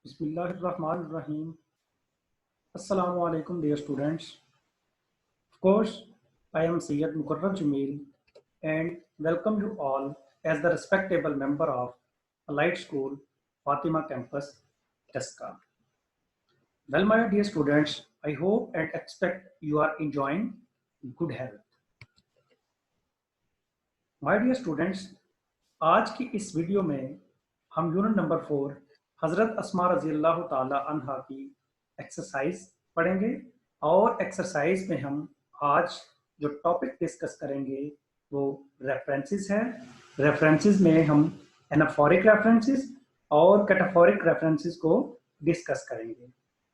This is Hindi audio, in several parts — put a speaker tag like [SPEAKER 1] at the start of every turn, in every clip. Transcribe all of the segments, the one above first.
[SPEAKER 1] Bismillahirrahmanirrahim. Assalamu alaikum, dear students. Of course, I am Syed Mukarram Jameel and welcome you all as the respectable member of Allied School, Fatima Campus, Taska. Well, my dear students, I hope and expect you are enjoying good health. My dear students, आज की इस वीडियो में हम यूनिट नंबर 4 हजरत अस्मा रज़ी अल्लाह ताला अन्हा की एक्सरसाइज पढ़ेंगे और एक्सरसाइज में हम आज जो टॉपिक डिस्कस करेंगे वो रेफरेंसेस है। रेफरेंसेस में हम एनाफोरिक रेफरेंसेस और कैटाफोरिक रेफरेंसेस को डिस्कस करेंगे।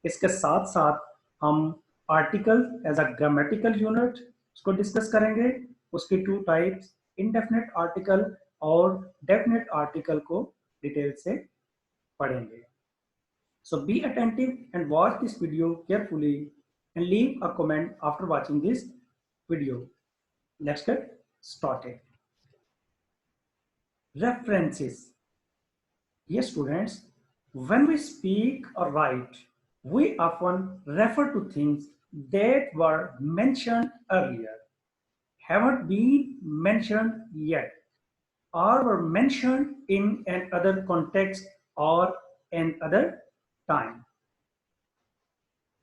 [SPEAKER 1] इसके साथ साथ हम article as a grammatical unit उसको डिस्कस करेंगे। उसकी टू टाइप्स, इनडेफिनेट आर्टिकल और डेफिनेट आर्टिकल को डिटेल से पढ़ेंगे। So be attentive and watch this video carefully and leave a comment after watching this video. Let's get started. References. Yes, students, when we speak or write, we often refer to things that were mentioned earlier, haven't been mentioned yet, or were mentioned in another context or another time.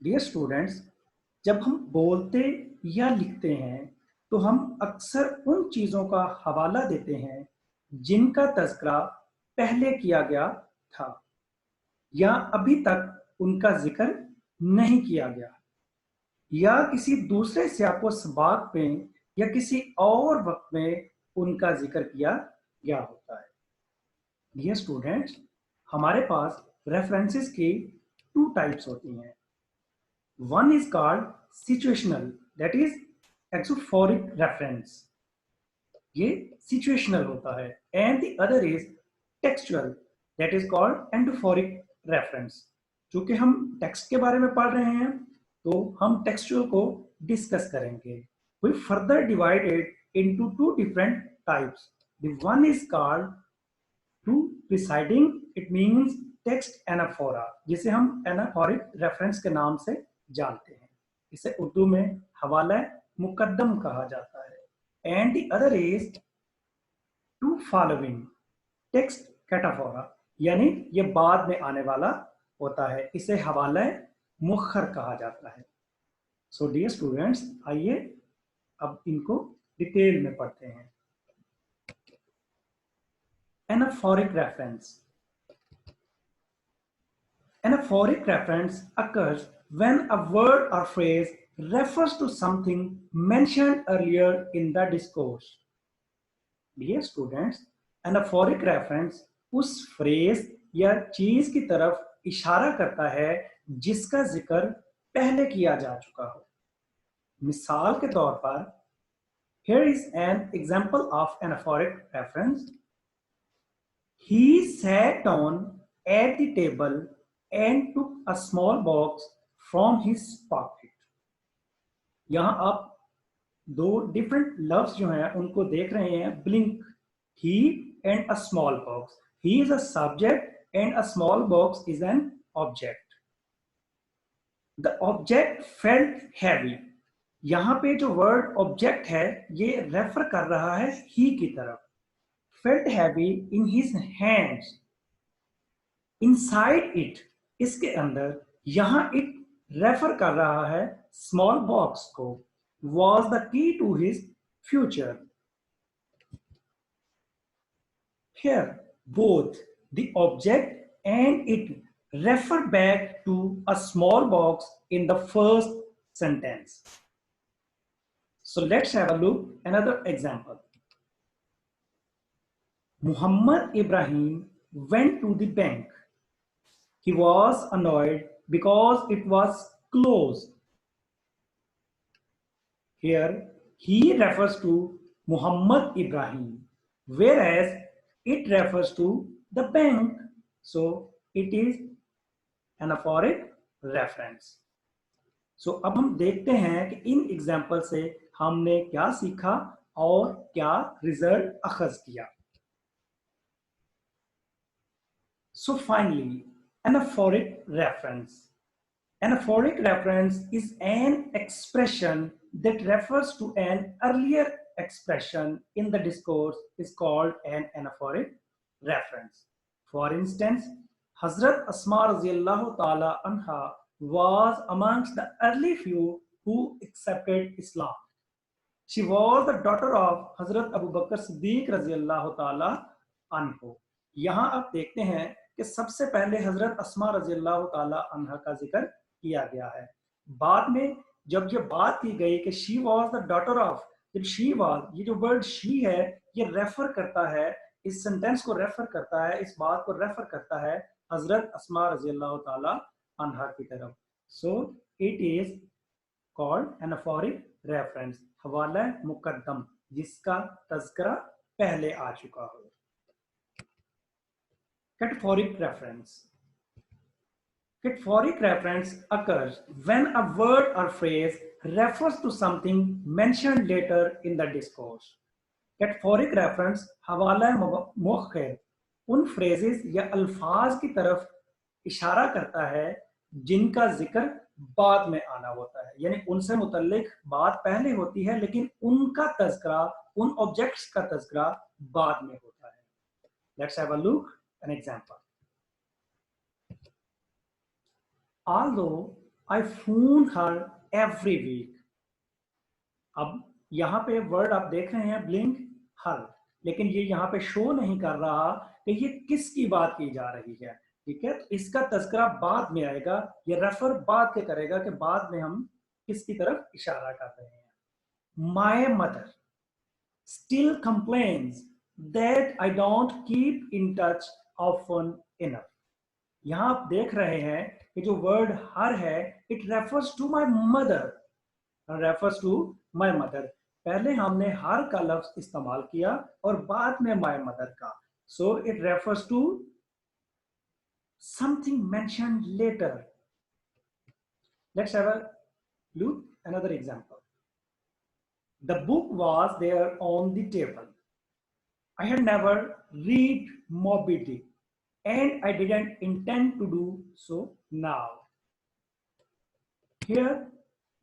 [SPEAKER 1] Dear students, जब हम बोलते या लिखते हैं तो हम अक्सर उन चीज़ों का हवाला देते हैं जिनका तज़किरा पहले किया गया था या अभी तक उनका जिक्र नहीं किया गया या किसी दूसरे सियाको सबाक में या किसी और वक्त में उनका जिक्र किया गया होता है। डियर स्टूडेंट्स, हमारे पास रेफरेंसेस की टू टाइप्स होती हैं। One is called situational, that is exophoric reference, ये सिचुएशनल होता है, and the other is textual, that is called endophoric reference. चूंकि हम टेक्स्ट के बारे में पढ़ रहे हैं तो हम टेक्सचुअल को डिस्कस करेंगे। We further divided into two different types. The one is called to preceding, it means text anaphora, जिसे हम एनाफोरिक रेफरेंस के नाम से जानते हैं। इसे उर्दू में हवाला मुकद्दम कहा जाता है। And the other is to following, text cataphora, यानी ये बाद में आने वाला होता है, इसे हवाला मुखर कहा जाता है। सो डियर स्टूडेंट्स, आइए अब इनको डिटेल में पढ़ते हैं। Anaphoric reference. Anaphoric reference occurs when a word or phrase refers to something mentioned earlier in the discourse. Dear students, anaphoric reference उस phrase या चीज की तरफ इशारा करता है जिसका जिक्र पहले किया जा चुका हो। मिसाल के तौर पर, here is an example of anaphoric reference. He sat down at the table and took a small box from his pocket. यहाँ आप दो डिफरेंट लफ्ज जो हैं उनको देख रहे हैं, blink, he and a small box. He is a subject and a small box is an object. The object felt heavy. यहाँ पे जो वर्ड ऑब्जेक्ट है ये रेफर कर रहा है ही की तरफ। Felt heavy in his hands. Inside it, इसके अंदर, यहाँ it रेफर कर रहा है small box को, was the key to his future. Here, both the object and it refer back to a small box in the first sentence. So let's have a look another example. Muhammad Ibrahim went to the bank. He was annoyed because it was closed. Here, he refers to Muhammad Ibrahim, whereas it refers to the bank. So it is anaphoric reference. So अब हम देखते हैं कि इन एग्जाम्पल से हमने क्या सीखा और क्या रिजल्ट अखज किया। So finally, Anaphoric reference. Anaphoric reference is an expression that refers to an earlier expression in the discourse is called an anaphoric reference. For instance, Hazrat Asma Raziyallahu Ta'ala Anha was amongst the early few who accepted Islam. She was the daughter of Hazrat Abu Bakr Siddiq Raziyallahu Ta'ala Anhu. यहाँ आप देखते हैं कि सबसे पहले हजरत अस्मा रज़ियल्लाहु ताला अन्हा का जिक्र किया गया है। बाद में जब ये बात की गई कि she was the daughter of, जब शी वॉज, ये जो वर्ड शी है ये रेफर करता है, इस सेंटेंस को रेफर करता है, इस बात को रेफर करता है हजरत अस्मा रज़ियल्लाहु ताला अन्हा की तरफ। सो it is called anaphoric reference, हवाला मुकद्दम जिसका तज़किरा पहले आ चुका हो। Cataphoric reference. Cataphoric reference occurs when a word or phrase refers to something mentioned later in the discourse. Cataphoric reference हवाला मुअख्खर उन phrases या अल्फाज की तरफ इशारा करता है जिनका जिक्र बाद में आना होता है, यानी उनसे मुतल्लिक बात पहले होती है लेकिन उनका तज़किरा, उन ऑब्जेक्ट्स का तज़किरा बाद में होता है। Let's have a look. An example. Although I phone her every week. अब यहाँ पे वर्ड आप देख रहे हैं ब्लिंक हर, लेकिन ये यहाँ पे शो नहीं कर रहा कि ये किसकी बात की जा रही है। ठीक है, तो इसका तज़किरा बाद में आएगा, ये रेफर बाद के करेगा कि बाद में हम किसकी तरफ इशारा कर रहे हैं। My mother still complains that I don't keep in touch often enough. यहां आप देख रहे हैं कि जो वर्ड हर है it refers to my mother, refers to my mother. पहले हमने हर का लफ्ज इस्तेमाल किया और बाद में माय मदर का, so it refers to something mentioned later. Let's have a look another example. The book was there on the table. I had never read Moby Dick and I didn't intend to do so now. Here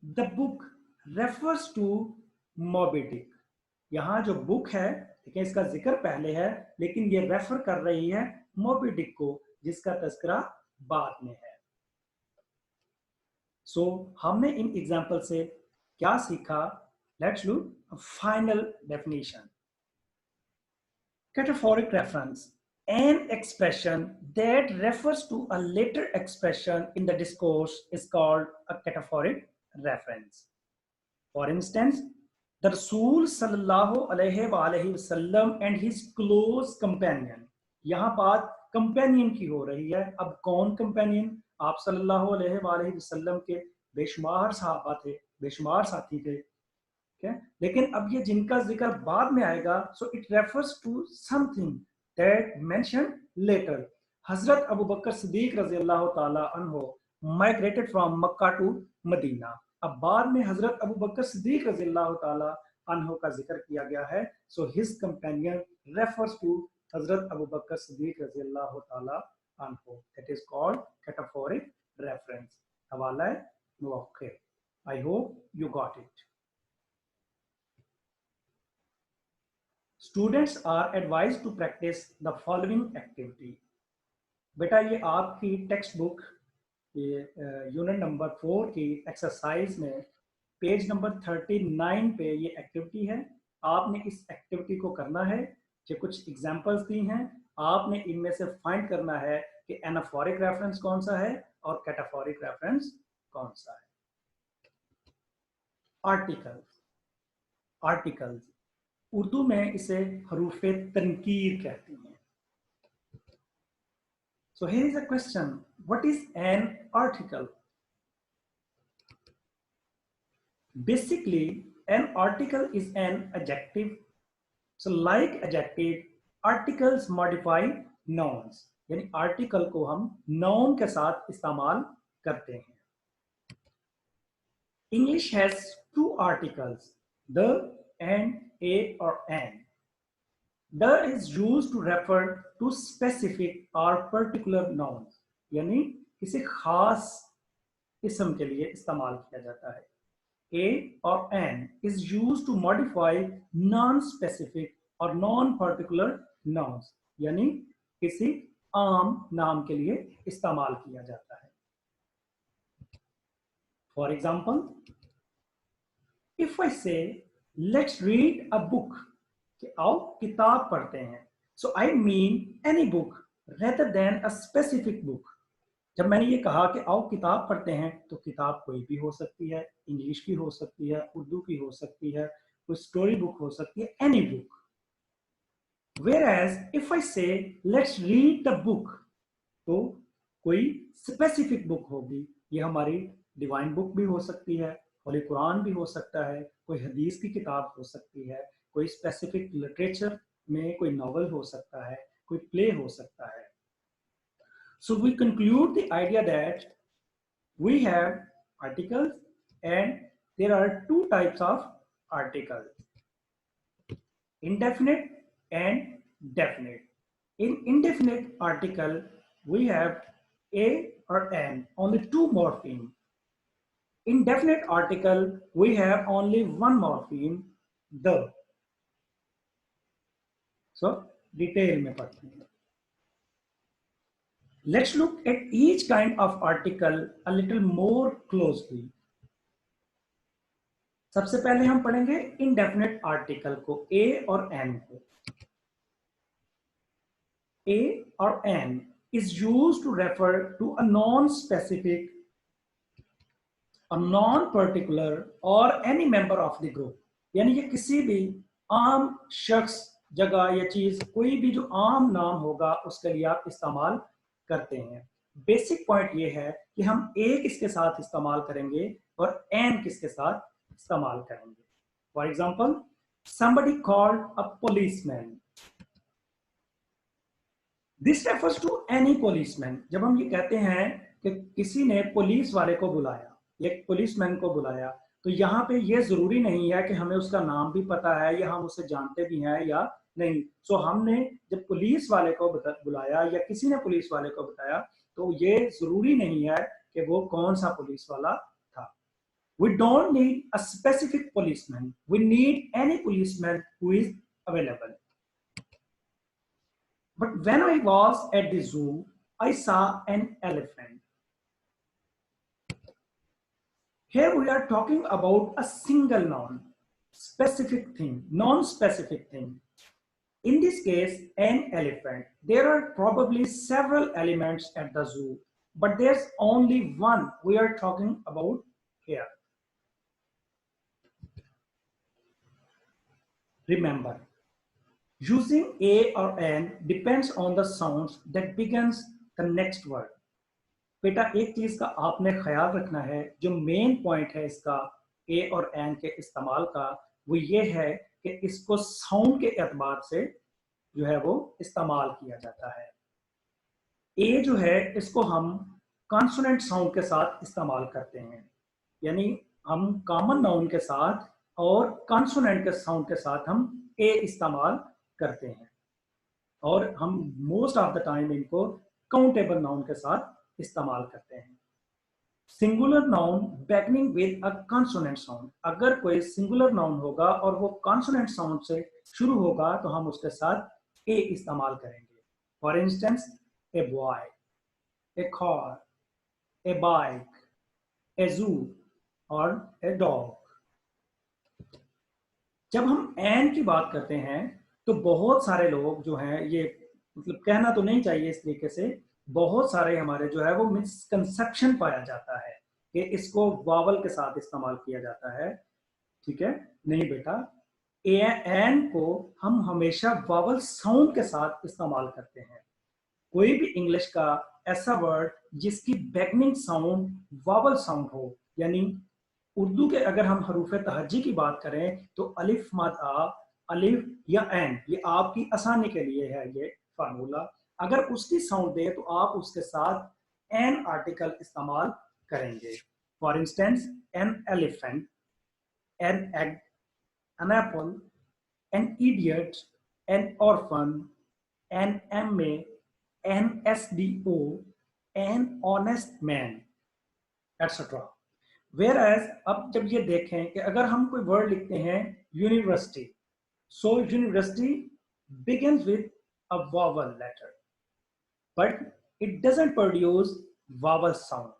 [SPEAKER 1] the book refers to Moby Dick. यहाँ जो बुक है, ठीक है, इसका जिक्र पहले है लेकिन ये रेफर कर रही है मोबी डिक को जिसका तज़किरा बाद में है। सो हमने इन एग्जाम्पल से क्या सीखा? Let's look a final definition. Cataphoric reference, an expression that refers to a later expression in the discourse is called a cataphoric reference. For instance, the Rasul sallallahu alaihi wasallam and his close companion. यहाँ बात कंपेनियन की हो रही है। अब कौन कंपेनियन? आप सल्लल्लाहु अलैहि वसल्लम के बेशुमार सहाबा थे, बेशुमार साथी थे। Okay? लेकिन अब ये जिनका जिक्र बाद में आएगा, so it refers to something that mention later. हजरत अबू बकर सिद्दीक रज़ियल्लाहु ताला अन्हु migrated from Mecca to Medina. अब बाद में हजरत अबू बकर सिद्दीक रज़ियल्लाहु ताला अन्हु का जिक्र किया गया है, so his companion refers to हजरत अबू बकर सिद्दीक रज़ियल्लाहु ताला अन्हु। That is called cataphoric reference, हवाला मुअख्खर। I hope you got it. Students are advised to practice the following activity. बेटा ये आपकी टेक्स्ट बुक यूनिट नंबर 4 की एक्सरसाइज में पेज नंबर 39 पे ये एक्टिविटी है। आपने इस एक्टिविटी को करना है। जो कुछ एग्जांपल्स दी हैं, आपने इनमें से फाइंड करना है कि एनाफोरिक रेफरेंस कौन सा है और कैटाफोरिक रेफरेंस कौन सा है। आर्टिकल्स, आर्टिकल्स उर्दू में इसे हरूफे तनकीर कहते हैं। So here is a question, what is an article? Basically, an article is an adjective. So like adjective, articles modify nouns. यानी article को हम noun के साथ इस्तेमाल करते हैं। English has two articles, the and a or an. The is used to refer to specific or particular nouns. यानी किसी खास इसम के लिए इस्तेमाल किया जाता है। A और an is used to modify non-specific और non-particular nouns, यानी किसी आम नाम के लिए इस्तेमाल किया जाता है। For example, if I say let's read a book, कि आओ किताब पढ़ते हैं, so I mean any book rather than a specific book. जब मैंने ये कहा कि आओ किताब पढ़ते हैं, तो किताब कोई भी हो सकती है, इंग्लिश की हो सकती है, उर्दू की हो सकती है, कोई स्टोरी बुक हो सकती है, any book. Whereas if I say let's read the book, तो कोई स्पेसिफिक बुक होगी। ये हमारी डिवाइन बुक भी हो सकती है, होली कुरान भी हो सकता है, कोई हदीस की किताब हो सकती है, कोई स्पेसिफिक लिटरेचर में कोई नॉवल हो सकता है, कोई प्ले हो सकता है। So we conclude the idea that we have articles and there are two types of articles, indefinite and definite. In indefinite article, we have a or an, only two morpheme. In definite article, we have only one morpheme, the. So, detail में पढ़ते हैं. Let's look at each kind of article a little more closely. सबसे पहले हम पढ़ेंगे indefinite article को, a और an को. A or an is used to refer to a non-specific, a non-particular or any member of the group. यानी कि किसी भी आम शख्स, जगह या चीज, कोई भी जो आम नाम होगा उसके लिए आप इस्तेमाल करते हैं। बेसिक पॉइंट ये है कि हम ए किसके साथ इस्तेमाल करेंगे और एन किसके साथ इस्तेमाल करेंगे। For example, somebody called a policeman. This refers to any policeman. जब हम ये कहते हैं कि किसी ने पुलिस वाले को बुलाया, एक पुलिसमैन को बुलाया, तो यहाँ पे ये जरूरी नहीं है कि हमें उसका नाम भी पता है या हम उसे जानते भी हैं या नहीं। सो हमने जब पुलिस वाले को बुलाया या किसी ने पुलिस वाले को बताया, तो ये जरूरी नहीं है कि वो कौन सा पुलिस वाला था। We don't need a specific policeman. We need any policeman who is available. But when I was at the zoo, I saw an elephant. Here we are talking about a single noun, specific thing, non-specific thing. In this case, an elephant. There are probably several elements at the zoo, but there's only one we are talking about here. Remember, using a or an depends on the sounds that begins the next word. बेटा एक चीज का आपने ख्याल रखना है, जो मेन पॉइंट है इसका ए और एन के इस्तेमाल का, वो ये है कि इसको साउंड के एतबार से जो है वो इस्तेमाल किया जाता है। ए जो है इसको हम कॉन्सोनेंट साउंड के साथ इस्तेमाल करते हैं, यानी हम कॉमन नाउन के साथ और कॉन्सोनेंट के साउंड के साथ हम ए इस्तेमाल करते हैं, और हम मोस्ट ऑफ द टाइम इनको काउंटेबल नाउन के साथ इस्तेमाल करते हैं। Singular noun beginning with a consonant sound, अगर कोई सिंगुलर नाउन होगा और वो कॉन्सोनेंट साउंड से शुरू होगा तो हम उसके साथ ए इस्तेमाल करेंगे। For instance, a boy, a car, a bike, a zoo और ए डॉग। जब हम एन की बात करते हैं तो बहुत सारे लोग जो हैं, ये मतलब कहना तो नहीं चाहिए इस तरीके से, बहुत सारे हमारे जो है वो मिसकंसेप्शन पाया जाता है कि इसको वावल के साथ इस्तेमाल किया जाता है। ठीक है, नहीं बेटा, एन को हम हमेशा वावल साउंड के साथ इस्तेमाल करते हैं। कोई भी इंग्लिश का ऐसा वर्ड जिसकी बिगिनिंग साउंड वावल साउंड हो, यानी उर्दू के अगर हम हरूफ तहज्जी की बात करें तो अलिफ मद आ, अलिफ या एन, ये आपकी आसानी के लिए है ये फार्मूला। अगर उसकी साउंड दे तो आप उसके साथ एन आर्टिकल इस्तेमाल करेंगे। For instance, an elephant, an egg, an apple, an idiot, an orphan, an M A, an S D O, an honest man etcetera. Whereas अब जब ये देखें कि अगर हम कोई वर्ड लिखते हैं university, so university begins with a vowel letter but it doesn't produce vowel sound।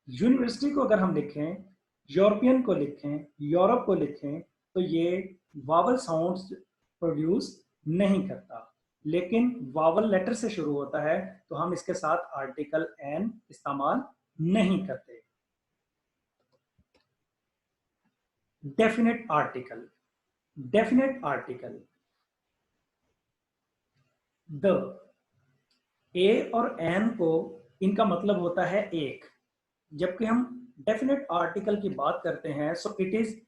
[SPEAKER 1] University को अगर हम लिखें, यूरोपियन को लिखें, यूरोप को लिखें, तो ये वावल साउंड्स प्रोड्यूस नहीं करता, लेकिन वावल लेटर से शुरू होता है तो हम इसके साथ आर्टिकल एन इस्तेमाल नहीं करते। Definite article, definite article the, a और एन को इनका मतलब होता है एक, जबकि हम डेफिनेट आर्टिकल की बात करते हैं सो इट इज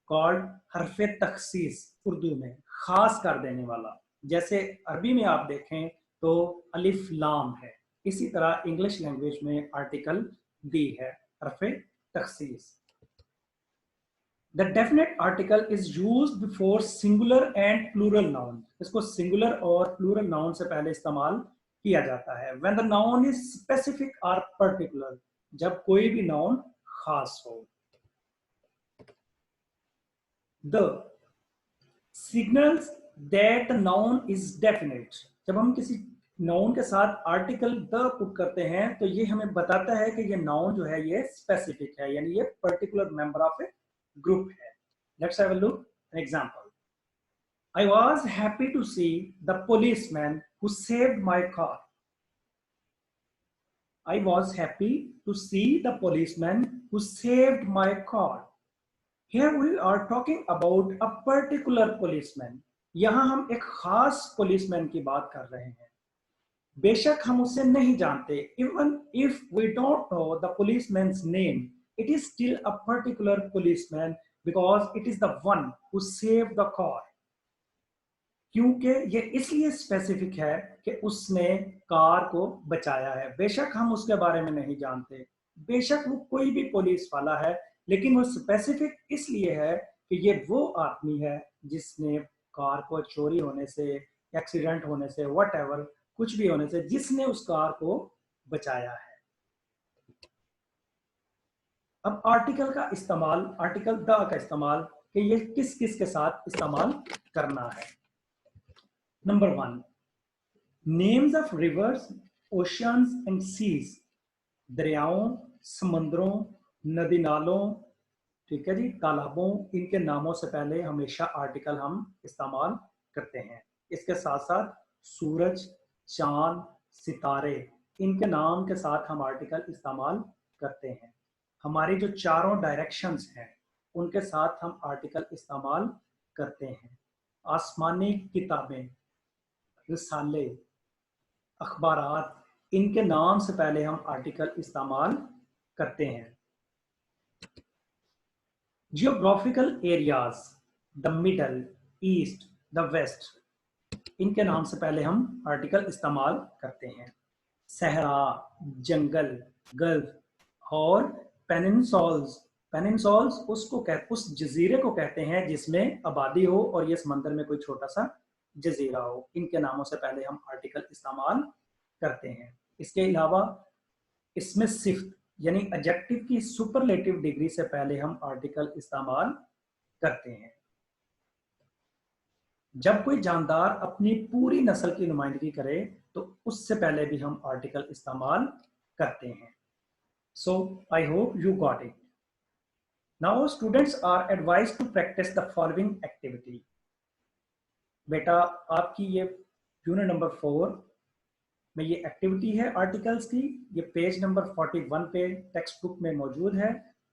[SPEAKER 1] कॉल्ड हरफे तखसीस, उर्दू में खास कर देने वाला। जैसे अरबी में आप देखें तो अलिफ लाम है, इसी तरह इंग्लिश लैंग्वेज में आर्टिकल दी है हरफे तखसीस। The definite article is used before singular and plural noun. इसको सिंगुलर और प्लूरल नाउन से पहले इस्तेमाल किया जाता है। When the noun is specific और पर्टिकुलर, जब कोई भी नाउन खास हो। The signals that the noun is definite, जब हम किसी नाउन के साथ आर्टिकल द पुट करते हैं तो ये हमें बताता है कि ये नाउन जो है ये स्पेसिफिक है, यानी ये particular member of a group है। Let's have a look an example. I was happy to see the policeman who saved my car. I was happy to see the policeman who saved my car. Here we are talking about a particular policeman. यहाँ हम एक खास policeman की बात कर रहे हैं। बेशक हम उसे नहीं जानते, even if we don't know the policeman's name, it is still a particular policeman because it is the one who saved the car. क्योंकि ये इसलिए स्पेसिफिक है कि उसने कार को बचाया है। बेशक हम उसके बारे में नहीं जानते, बेशक वो कोई भी पुलिस वाला है, लेकिन वो स्पेसिफिक इसलिए है कि ये वो आदमी है जिसने कार को चोरी होने से, एक्सीडेंट होने से, व्हाटएवर कुछ भी होने से, जिसने उस कार को बचाया है। अब आर्टिकल का इस्तेमाल, आर्टिकल द का इस्तेमाल कि ये किस किस के साथ इस्तेमाल करना है। Number 1, names of rivers, oceans and seas, दरियाओं, समंदरों, नदी नालों, ठीक है जी, तालाबों, इनके नामों से पहले हमेशा आर्टिकल हम इस्तेमाल करते हैं। इसके साथ साथ सूरज, चांद, सितारे, इनके नाम के साथ हम आर्टिकल इस्तेमाल करते हैं। हमारी जो चारों डायरेक्शंस हैं उनके साथ हम आर्टिकल इस्तेमाल करते हैं। आसमानी किताबें, रिसाले, अखबारात, इनके नाम से पहले हम आर्टिकल इस्तेमाल करते हैं। Geographical areas, the Middle, East, the West, इनके नाम से पहले हम आर्टिकल इस्तेमाल करते हैं। सहरा, जंगल, गल्फ और पेनिनसोल्स, पेनिनसोल्स उस जजीरे को कहते हैं जिसमें आबादी हो और ये समंदर में कोई छोटा सा जजीरा हो। इनके नामों से पहले हम आर्टिकल इस्तेमाल करते हैं। इसके अलावा इसमें सिफ्त यानी एडजेक्टिव की सुपरलेटिव डिग्री से पहले हम आर्टिकल इस्तेमाल करते हैं। जब कोई जानदार अपनी पूरी नस्ल की नुमाइंदगी करे तो उससे पहले भी हम आर्टिकल इस्तेमाल करते हैं। So I hope you got it. Now students are advised to practice the following activity. बेटा आपकी ये यूनिट नंबर 4 में ये एक्टिविटी है आर्टिकल्स की, ये पेज नंबर 41 पे टेक्स्ट बुक में मौजूद है।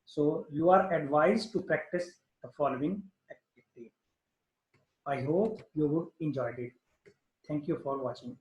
[SPEAKER 1] So you are advised to practice the following activity. I hope you would enjoyed it. Thank you for watching.